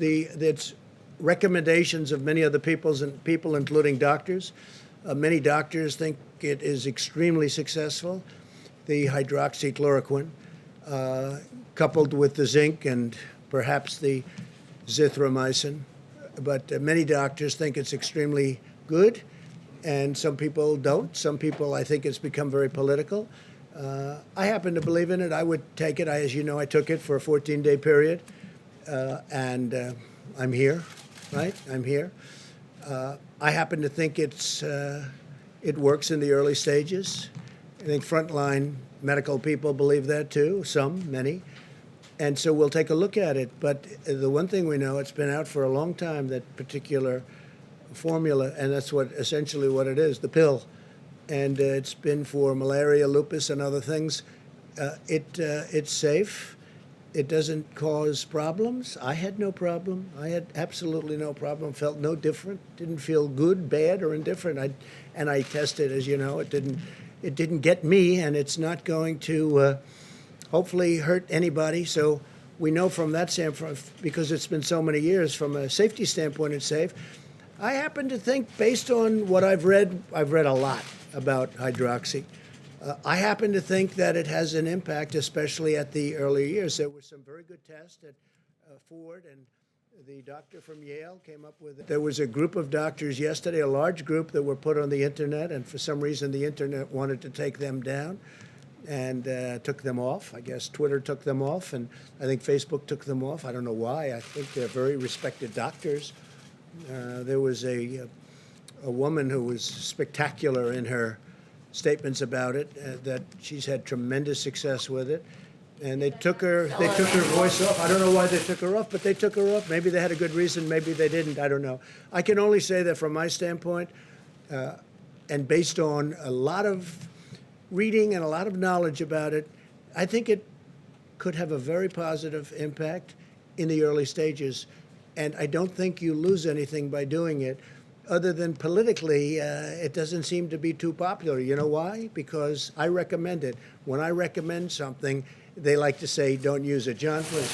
it's recommendations of many other people, including doctors. Many doctors think it is extremely successful. The hydroxychloroquine, coupled with the zinc and perhaps the zithromycin. But many doctors think it's extremely good, and some people don't. Some people, I think it's become very political. I happen to believe in it. I would take it. As you know, I took it for a 14-day period, and I'm here, right? I'm here. I happen to think it works in the early stages. I think frontline medical people believe that too, many. And so we'll take a look at it. But the one thing we know, it's been out for a long time, that particular formula, and that's essentially what it is, the pill. And it's been for malaria, lupus, and other things. It's safe. It doesn't cause problems. I had no problem. I had absolutely no problem. Felt no different. Didn't feel good, bad, or indifferent. I tested, as you know. It didn't get me, and it's not going to hopefully hurt anybody. So we know from that standpoint, because it's been so many years, from a safety standpoint, it's safe. I happen to think, based on what I've read a lot about hydroxy. I happen to think that it has an impact, especially at the earlier years. There were some very good tests at Ford, and the doctor from Yale came up with it. There was a group of doctors yesterday, a large group, that were put on the internet, and for some reason the internet wanted to take them down and took them off. I guess Twitter took them off, and I think Facebook took them off. I don't know why. I think they're very respected doctors. There was a woman who was spectacular in her statements about it, that she's had tremendous success with it. And they took her voice off. I don't know why they took her off, but they took her off. Maybe they had a good reason, maybe they didn't, I don't know. I can only say that from my standpoint, and based on a lot of reading and a lot of knowledge about it, I think it could have a very positive impact in the early stages. And I don't think you lose anything by doing it, other than politically, it doesn't seem to be too popular. You know why? Because I recommend it. When I recommend something, they like to say, don't use it. John, please.